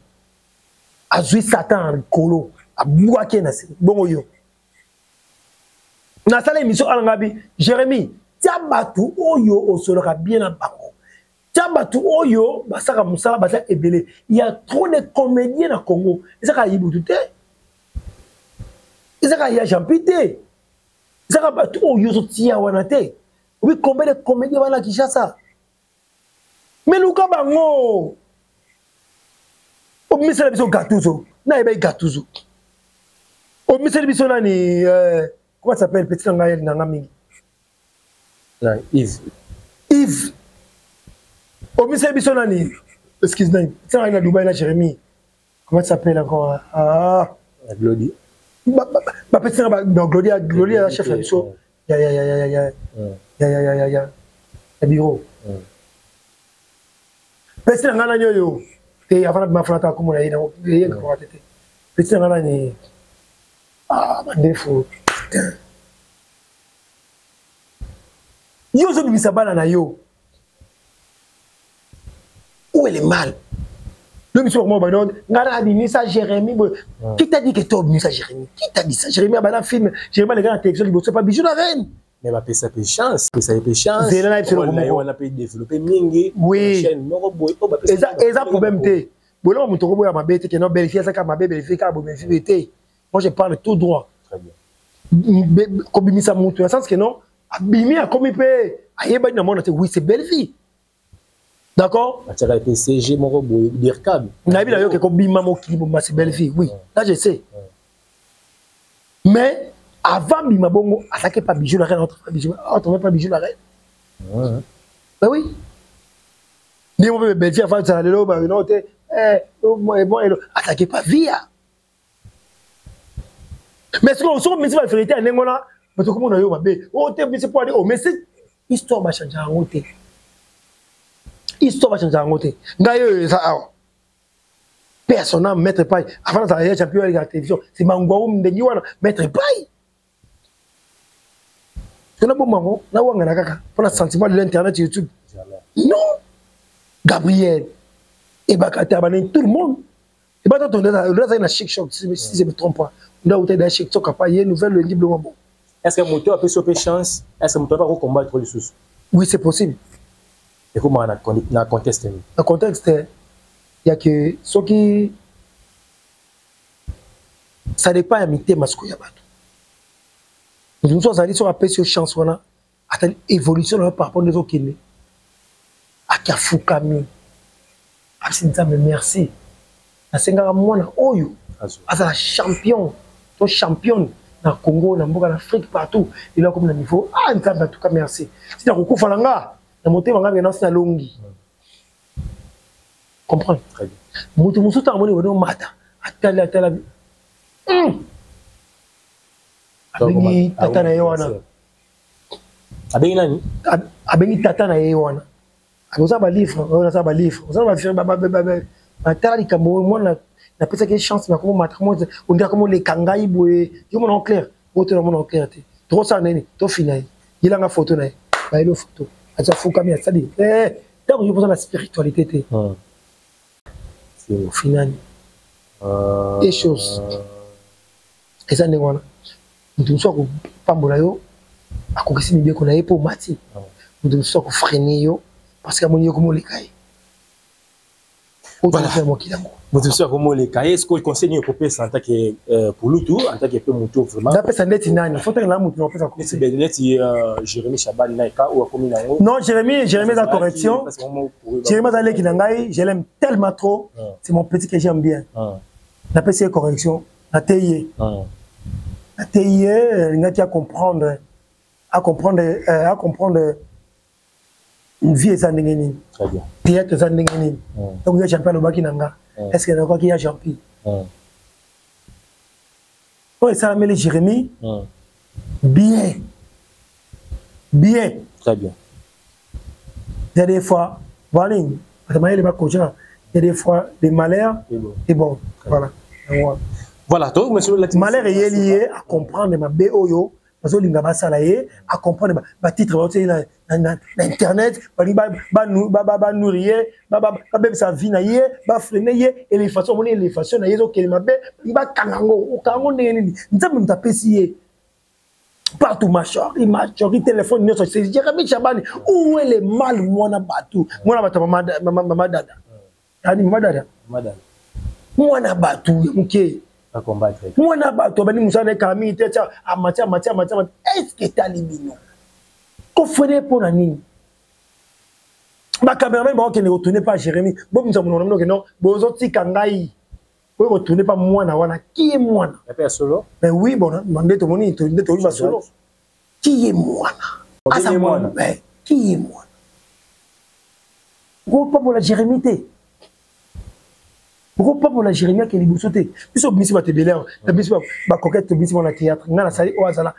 Azui Satan kolo, abuaki na se bongo yo. Na sala émission alangabi, Jérémy, tia batu oyo osoloka bien na bango. Tchabatu oyo basaka musala basa ebele. Il y a trop de comédiens na Congo. Isaka yibutute. Isaka ya jampite. Isaka batu oyo sotia wanate. Oui, combien de comédiens wana Kinshasa? Mais luka bango. O misela biso Gattuso. Na ebe Gattuso. O misela biso nani comment ça s'appelle petit nanga mingi? Na Yves. Yves. Au ministère Bissonani, excuse-moi, c'est un Dubaï là, Jérémy. Comment ça s'appelle encore? Ah, Glody. Bah, petit, Glody, la chef de show. Ya, bureau. Petit, on a yo. Et avant de m'affronter comme on a eu, petit, on a ni. Ah, ma défaut. Yo, je ne sais pas na yo. Où est le mal? Le monsieur moi banon, ngara dit ça Jérémy. Qui t'a dit que tu as mis ça Jérémy? Qui t'a dit ça Jérémy a un film, Jérémy les gars en télévision, il c'est pas bijou la reine. Mais va ça peut chance, ça peut chance. C'est là on a pu développer mingi. Oui. Et ça problème té. Bon là mon tour ya mabe té que non vérifier ça ka mabe vérifier ka bo vérifier. Moi je parle tout droit. Très bien. Comme bimi ça monte, dans sens que non, bimi a comme il peut ayeba na monde oui, c'est belle vie. D'accord? Tu as été CG, mon robot, d'IRCAB. On a vu d'ailleurs que comme bima mo kili ma c'est belle vie, oui. Là je sais. Mais avant bima bongo attaquer pas bijou la reine, autre pas bijou, autre pas bijou la reine. Ben oui. Ni mo be belle vie avant ça le ba non té bon attaquer pas via. Mais ce qu'on se met sur la vérité en ngona, mais comment on a yo mabe. Oh té c'est pour aller oh mais c'est histoire va changer en côté. Histoire va changer en côté. Ngayo ça personne n'a mettre pas avant ça y champion de la télévision c'est mangwa mdengi wana mettre pas. C'est là bon mango na wanga na kaka pour le sentiment de l'internet YouTube. Non. Gabriel et Bakata tout le monde. Et bah ton là ça chic choc si je me trompe pas. On doit être dans chic choc pas hier nouvelle le libre bon. Est-ce que moto a peut sauver chance? Est-ce que moto va combattre les sous? Oui, c'est possible. Et comment on a contesté? Le contexte, il y a que ce qui. Ça n'est pas à miter masco yabato. Nous sommes allés sur la pression chance, on a une évolution par rapport aux autres qui sont. À Kafukami. À Sinzame, merci. À Sengara Mwana, Oyo. À la champion. Toi, championne. Dans le Congo, dans en Afrique, partout. Il a comme le niveau. Ah, en tout cas, merci. Si tu as beaucoup de gens, monter dans longi. Comprends? Très bien. Moto musu ta moni wono mata. Atala. Abengi tata na yewana. Abengi nani? Abengi tata na yewana. Akoza ba livre, on a ça ba livre. On va faire ba tali kamo mona na pesa que chance na como mata como on dirait comme les kangai boé. Yo mon en clair. Moto na mon en clair te. Trop ça neni, to finai. Il a nga photo na. Ba ile photo. Acha fuka mi asali. Donc je pense la spiritualité te. Au final. Et choses. Et ça n'est pas. Nous sommes pas bon à quoi que c'est bien qu'on a pour mati. Nous sommes freiner parce que mon yo comme les cailles. Voilà. Nous sommes comme les cailles. Est-ce que le conseil est coupé en tant que pour l'outou, en tant que peu moto vraiment. D'après ça net inani. Faut que la moto on peut ça. C'est bien net Jérémy Chaban Naika ou comme il a. Non, Jérémy la correction. Jérémy Zalé qui n'angai, je l'aime tellement trop. C'est mon petit que j'aime bien. D'après ces corrections, la TIE. La TIE, il y a qu'à comprendre à comprendre une vie est nini. Très bien. Théâtre est nini. Donc il y a champion au Bakinanga. Est-ce qu'il y a quoi qui y a champion? Oui, ça a Jérémy. Bien. Bien. Très bien. Il y a des fois, voilà, il y a des fois des malheurs et bon, voilà. Voilà, donc monsieur le malheur est lié à comprendre ma BOYO, parce que l'ingaba salaye à comprendre ma titre dans internet, ba nourrir, ba sa vie na yé, ba freiner et les façons na yé zo kelima be, ba kango neni, nzambe mtapesi partout majorité téléphone non c'est Jérémy Chabani où est le mal mwana batu mama dada yani mama dada mwana batu muke à combattre mwana batu bani musana kami te cha amatia est-ce que talibino ko fere pour nani ba cameraman ba okene retourner pas Jérémy bon nous avons non que non bozo tikangai vous ne retournez pas moi wana qui est moi la solo mais oui bon mandé to moni to va solo qui est moi qui est moi pourquoi pas pour la Jérémy pourquoi pas pour la Jérémy qui est libousoté biso bimisi ba tebeleur biso ba coquette bimisi na théâtre ngana sali o azala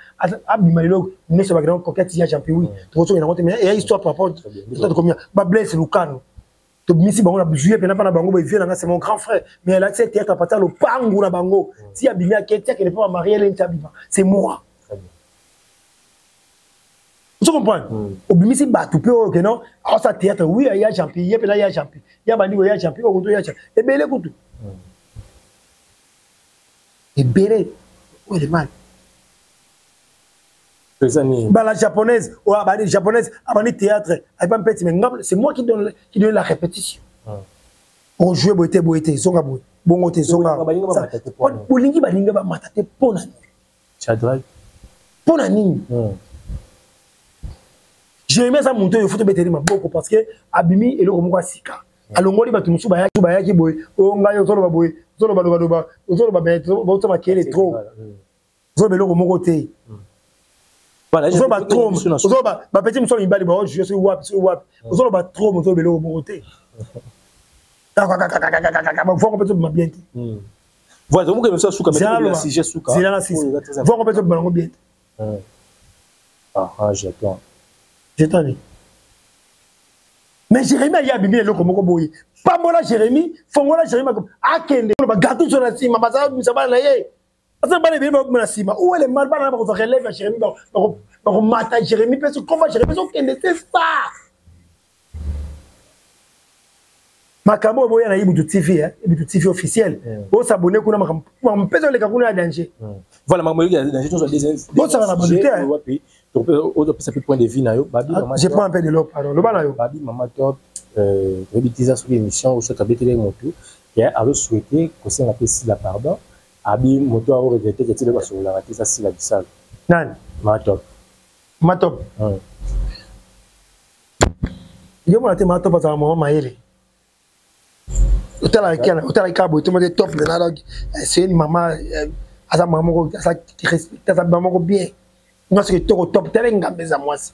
abimalilo ne se ba grand coquette ya champion oui to so ina monte mais il y a histoire par rapport to combien ba blesse Lucano. Misi bango na jouer pena pa na bango ba vient c'est mon grand frère mais elle a cette tête à partir le pango na bango si abimia ketia qu'elle n'est pas mariée elle est abima c'est moi vous comprenez obimisi batu pe o que non à sa théâtre oui il y a champion il y a champion il y a bandi il y a champion o il y a champion et belé kutu et belé où est le mal la japonaise, ou la japonaise, abani théâtre, c'est moi qui donne la répétition. On joue boité, zonga boy, bon oté, zonga. Bolingi balinga ba matate ponani. Chadral. Ponani. J'ai aimé ça monter, il faut te mettre beaucoup parce que abimi et le romwa sika. Alongoli batu musu baya ki boy, o ngayo zolo ba boy, zolo ba bet, zolo ba kele trop. Zolo belo romwa té. Voilà, je vais trop. Ma petit monsieur il bali ba je suis wap. Vous ba trop mon belo moté. Faut qu'on peut bien. Voilà, donc comme ça souka mais si j'ai souka. C'est là faut qu'on peut bien. J'attends. Mais Jérémy a bimé le comme boy. Pas moi là Jérémy, faut moi là Jérémy akende ba gâteau sur la cime, ça va là yé. Parce que où est le mal pour relève à Jérémy pour mater Jérémy parce que comment Jérémy c'est ça Makamo boya na Ibutu TV Ibutu TV officiel on s'abonner kuna makamo pèse les kakuna danger voilà makamo il y a danger sur des bon ça va la bonté donc ça peut point de vue na yo babi maman j'ai pas un peu de l'eau pardon le bana yo babi maman top rebitiza sur l'émission au soit tabetele moto qui a souhaité que c'est la pèse la pardon abi moto a regretté que tu le vas sur la raté ça c'est la bissale nan matop yo mo te matop za maman maele otala kabo to mo de top le na c'est une maman asa maman ko asa qui respecte asa maman ko bien non c'est que to top tele ngambe za mwasi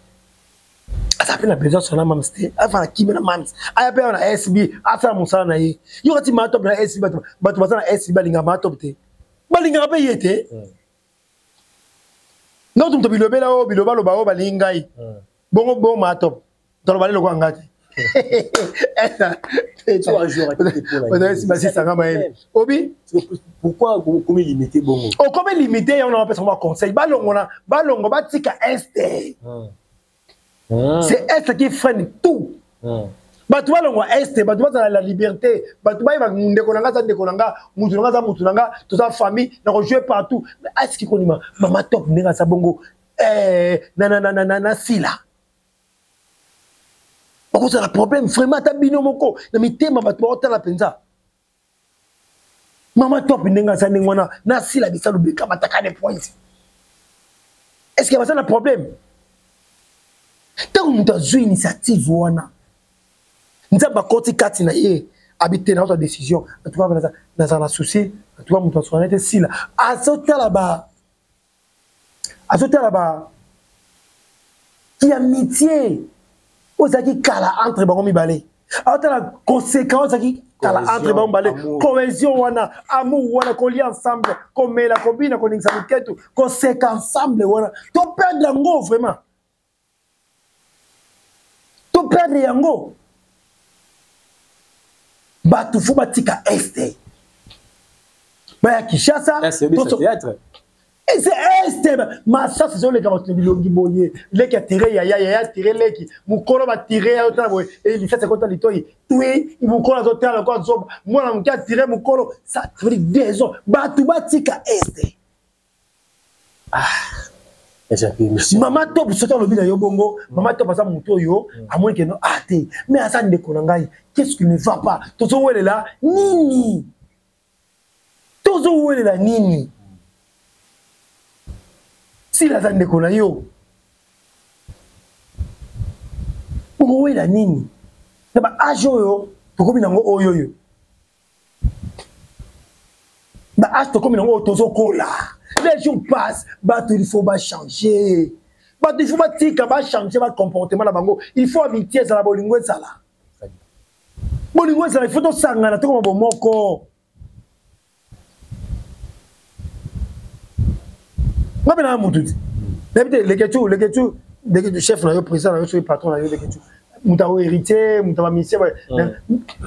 asa pe na besoin sur la maman c'était afa ki na maman aya pe na SB asa musala na ye yo kati matop na SB batu basana SB balinga matop te balinga pe yete non tu biloba là biloba lo ba balinga yi bon matop to ba le ko ngati pourquoi comme limité bongo comme limité on a pas son conseil balongo ba tika est c'est est qui freine tout batu balongo est batu ba la liberté batu ba ndeko nanga mutu nanga to sa famille na jouer partout est-ce qui konima mama top ninga sa bongo na sila parce que le problème vraiment ta bino moko na mitema bato ba la penza mama top ninga sa ningwana na sila bisalu beka bataka des points est-ce qu'il y a un problème tant que tu as une initiative wana nzamba koti kati na ye habiter dans ta décision en tout cas dans un souci en tout cas mon soin était sila azota là-bas qui amitié ozaki kala entre bango mibale ata la conséquence ozaki kala entre bango mibale cohésion wana amour wana kolia ensemble komela kobina koningisa miketu koseka ensemble wana to perdre yango vraiment to perdre yango batu fu batika este baya Kinshasa c'est théâtre. Et c'est ma ça c'est les gars qui bilongi boye les qui tiré ya tiré les qui mukolo ba tiré autant boye et il fait 50 litoi tué il mukolo autant encore zob moi na mka tiré mukolo ça veut dire des ans batu batika este maman top surtout le bina yo bongo maman top ça muto yo à moins que non até mais à ça ndeko na ngai qu'est-ce qui ne va pas tozo wele là nini tozo wele là nini si la zande kona yo owe la nini na ba ajo yo to komi nango oyo yo ba ajo to komi nango tozo kola les jours passent ba il faut ba changer ba il faut ba tika ba changer ba comportement na bango il faut amitié ça la bolingo ça la il faut to sangana to ko moko Mabena mututi. Le chef na yo président na yo sur patron na yo le ketu. Mutawo héritier, mutawa mission.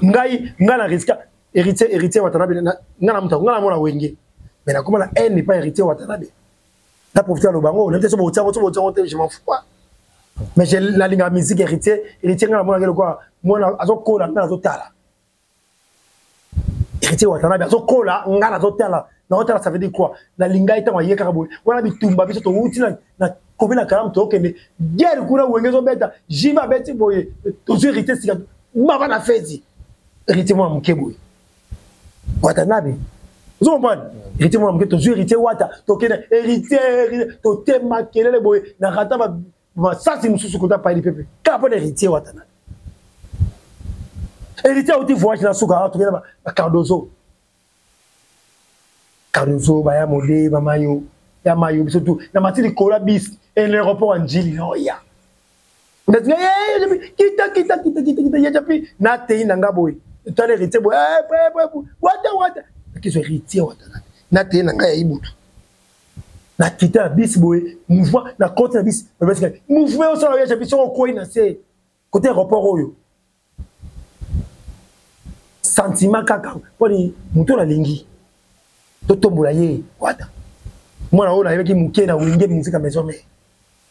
Ngai ngana risque héritier watanabe ngana mutawo ngana mona wenge. Mais na comment elle n'est pas héritier watanabe. La profiter le bango, n'était sur je m'en fous pas. Mais j'ai la ligne musique héritier ngana mona ngelo quoi. Mona azokola ngana azotala. Héritier watanabe azokola ngana azotala. Ça veut dire quoi? La linga est en yekaraboy. Voilà, bitumba, biso to uti na komina karam to okende. Guerre kuna wengezo beta. Jiba beti boye. To hérité sika. Mama na fezi. Hérité moi mkeboy. Watanabe. Vous comprenez? Hérité moi mke to hérité wata. To kende hérité to tema kelele boye. Na rata ba ça c'est mususu kota pa li pepe. Ka po hérité watanabe. Hérité oti voyage na suka to kende ba Cardozo. Cardozo baya modé mamayo ya mayo surtout na matili kola bis et l'aéroport en Djili no ya ndati kita ya japi na te nanga boy to le rite boy wata kiso rite wata na te nanga ya ibutu na kita bis boy mouvement na côté na bis mouvement ça ya japi so ko ina c'est côté aéroport oyo sentiment kaka poni muto na lingi totombola ye wata mwana oyo ayebaki moke na wenge musique ya maison mais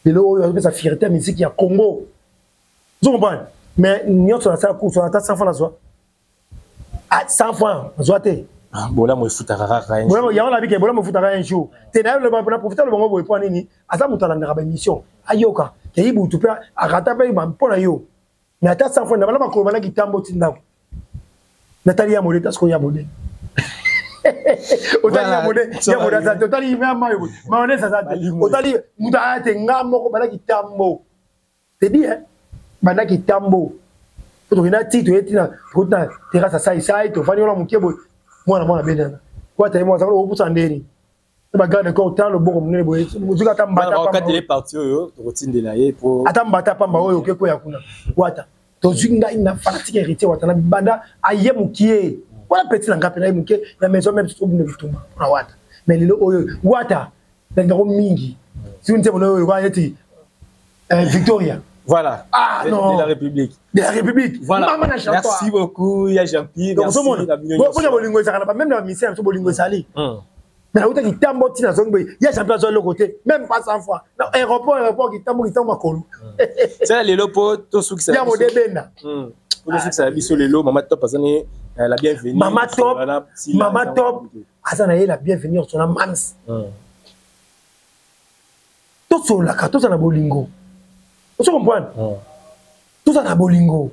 lelo oyo azopesa fierté ya musique ya Congo vous comprenez mais nyonso na sala course ata 100 francs na zwa 100 francs na zwa te bola mo futaka kaka bola ya ona bike bola mo futaka un jour te na le ba profiter le bango boy po nini asa mutala na ba émission ayoka ke ibu tu pe arata pe ba mpona yo mais ata 100 francs na bala makolo bana kitambo tindako Nathalie ya modeta sko ya modeta otali ya modeta za otali ya mayo maonesa za otali mutate ngamo ko bala kitambo te di bana kitambo to ina tito etina kutna terasa sai to fani ola mukebo mwana benana kwa ta mo za ko kusa ndeni ba garde ko tant le boko munene boye muzuka tambata pamba quand il est parti yo to kotindela ye po atambata pamba oyo ke ko yakuna wata to zinga ina fanatique héritier wata na banda aye mukie wala petit na ngape na mukie na maison même tout ne bituma na wata mais lilo oyo wata ndako mingi si unte bono oyo kwa yeti Victoria. Voilà. Ah non. De la République. De la République. Voilà. Merci beaucoup, ya Jean-Pierre. Merci. Même dans la mission, so bolingo sali. Mais là, qui tambo tina zongo, ya Jean-Pierre sur le côté, même pas 100 fois. Non, aéroport qui tambo makolo. C'est les lopo to sou qui ça. Ya modebena. Pour ceux qui ça biso les lo maman top parce que la bienvenue. Maman top. Asana la bienvenue sur la mans. Tout ça là, tout ça na bolingo. Vous comprenez? Tout ça na bolingo.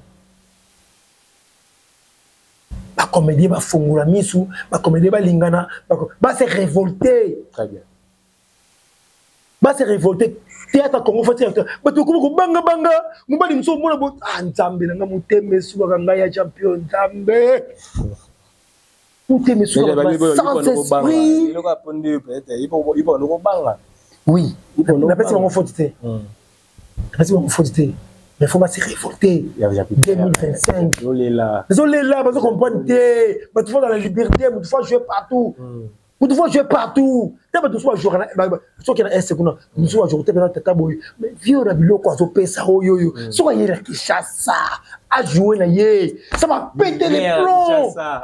La comédie va fongula misu, la comédie va lingana, va se révolter. Très bien. Va se révolter. Théâtre Congo fait théâtre. Mais tu comprends banga banga, mubali mso mona bo nzambe nga muteme suba nga ya champion nzambe. Muteme suba sans esprit. Il va pondre peut-être, il va nous banga. Oui. On appelle ça mon faute. Parce qu'il faut dire, mais il faut pas se révolter. 2025. Désolé là, parce qu'on comprend, mais tu vois dans la liberté, mais tu vois jouer partout. Tu vois jouer partout. Tu vois jouer jouer un second, tu vois jouer dans ta table. Mais vieux la bilo quoi, zo pesa yo. Soit il a qui chasse à jouer là ça va péter les plombs. Ça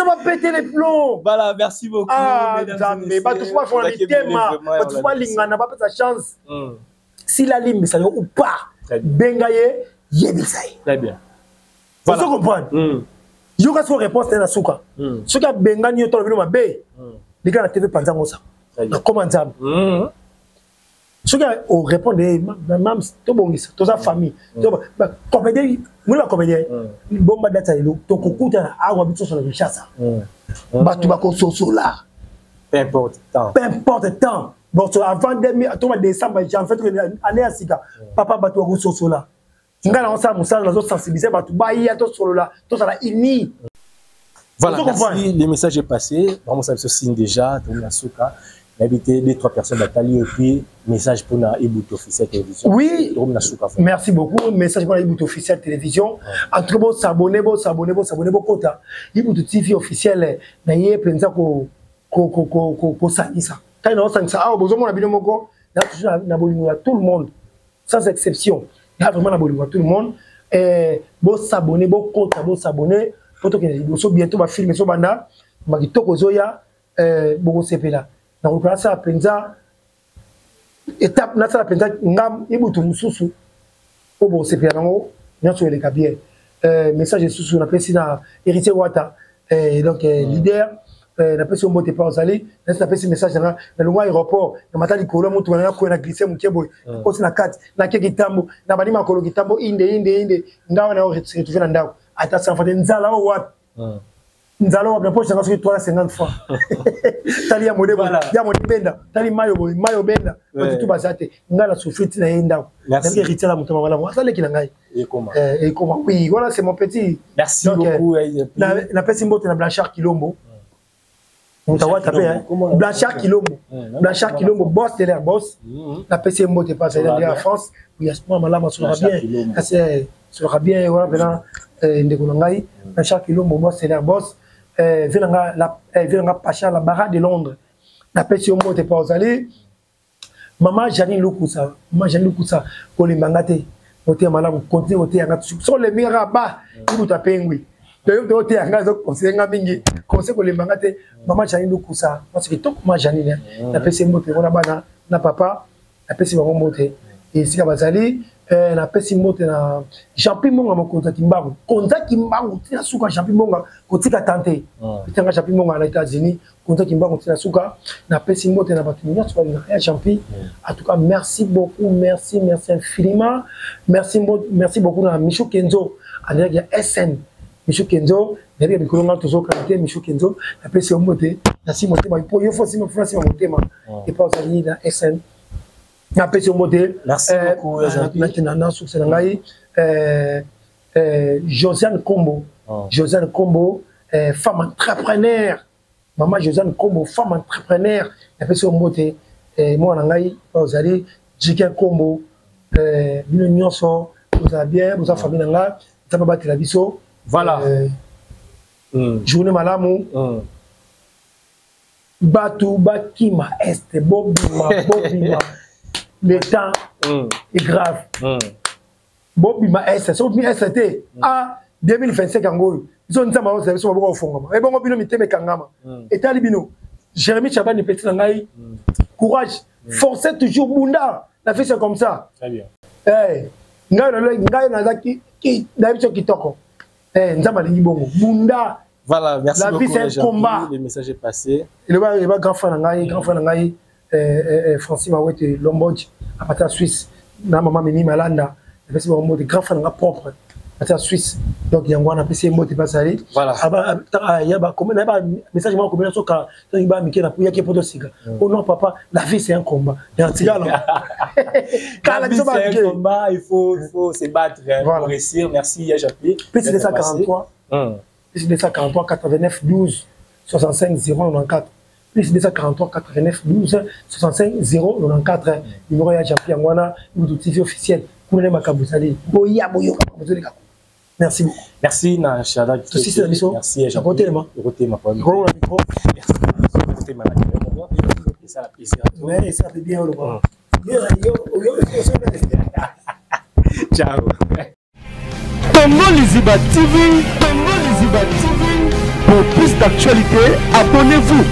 va péter les plombs. Voilà, merci beaucoup. Ah, mais bah tu vois faut la thème, bah tu vois lingana pas sa chance. Si la ligne ça ou pas. Bengaye yebisai. Très bien. Voilà. Vous comprenez? Yo ka so réponse na suka. Ce qui a bengani yo to le mabe. Les gars la TV panzango ça. Na comment ça? Ce qui a répondre même to bongisa, to sa famille. To ba comédien, moi la comédien. Bomba data lo to kokuta awa bitso sur la chasse. Ba tu ba ko so là. peu importe le temps. Bon, avant décembre, j'ai en fait année à Sika. Papa Batou a solo là. Ngala on ça musa nous sensibiliser Batou ba ya to solo là, to ça la ini. Voilà, merci, le message est passé. Vraiment ça se signe déjà dans la souka. Invité 2-3 personnes d'Atali et puis message pour la Ibuto officiel télévision. Oui. Merci beaucoup. Message pour la Ibuto officiel télévision. Entre bon s'abonner kota. Ibuto TV officiel na yé penza ko sanisa. Quand on sent ça, besoin mon abonnement moko, là toujours na bolingo à tout le monde sans exception. Là vraiment na bolingo à tout le monde. Bon s'abonner, bon kota, bon s'abonner. Photo que bientôt va filmer so banda, magitoko zoya bon sepela. Na replacer à penza étape na ça penza ngam ibutu mususu bon sepela nango nyaso ele kabie. Message susu na pesi na héritier wata donc leader na pesi mbote pa ozali na pesi message na longo aéroport na matali kolo mutu na ko na glisser mukebo ko na kati na keki tambo na bani makolo kitambo inde ndawa na retrouver na ndawa ata ça fait nzala o wat nzala o na poche na 350 francs tali ya modebo ya modibenda tali mayo benda tout basate ngala souffrite na yenda na héritier la mutu mala moi ça le kinangai et comment oui voilà c'est mon petit merci beaucoup na pesi mbote na Blanchard Kilombo. Blanchard Kilombo, boss de l'air boss. La PC Mbote pas de la France. Oui, à ce moment-là, ça sera bien. Voilà, maintenant, Blanchard Kilombo, boss de l'air boss. Venanga Pacha, la barra de Londres. La PC Mbote pas aux allées. Maman Janine Lukusa, pour les mangate. Moté Malam, continuez au théâtre. Sur les mirabas, il vous tapez, oui. Donc, tu as un conseil, conseil pour les mangate. Maman Janine Lukusa, parce que tout ma Janine, la PC Moté, on a bana, na papa, la PC va remonter. Et si la Bazali, la PC Moté, na Jean-Pimon, mon contact Kimbago. Contact Kimbago, tu as souka Jean-Pimon, côté à tenter. Tu as Jean-Pimon aux États-Unis, contact Kimbago, tu as souka, la PC Moté, na Batunia, tu as Jean-Pi. En tout cas, merci beaucoup, merci infiniment. Merci beaucoup à Michou Kenzo, à la SN. Michou Kenzo, il y a des toujours qualité, Michou Kenzo, la PC Moté, la Simoté, il faut aussi me faire Simoté, et pas aux alliés de la SN. La PC Moté, merci beaucoup, maintenant, sur Sénangaï, Josiane Combo, femme entrepreneur, maman Josiane Combo, femme entrepreneur, la PC Moté, moi, Nangaï, aux alliés, Jiken Combo, l'union sort, vous avez bien, vous avez famille Nangaï, vous avez battu la biseau. Voilà. Journée malamu. Batou Bakima Est, Bobima. Le temps est grave. Bobima Est, c'est Bobima Est. Ah, 2025 en gros. Ils ont dit ça, ils sont au fond. Et bon, bino miteme kangama. Et talibino. Jérémy Chaban est petit nangai. Courage. Forcez toujours Bunda. La fille c'est comme ça. Très bien. Ngai nazaki qui d'habitude qui toko. Voilà, merci la beaucoup. Vie, c'est un combat. Le message est passé. Il y a un grand frère Nangaï, Francis Mawete, Lombodj, à partir de Suisse. Maman Mini Malanda, il y a un grand frère propre, à partir de Suisse. Donc il y a un PC mot de passer. Voilà. Il y a un message de combinaison quand il y a un Mickey, il y a un cigare. Oh non, papa, la vie c'est un combat. Il y a un cigare là. La vie c'est un combat, il faut se battre pour réussir. Merci, Yajapi. PC 243. PC 243 89 12 65 094. plus 243 89 12 65 094 numéro ya champion wana ou TV officiel pour les makabusali boya boyo kabuzali kako. Merci beaucoup. Merci na Shada. Merci Jean Rotelema. Rotelema pour le micro. Merci. Rotelema. C'est ça la plaisir à toi. Ouais, ça fait bien le voir. Ciao. Congo Liziba TV, Congo Liziba TV. Pour plus d'actualités, abonnez-vous.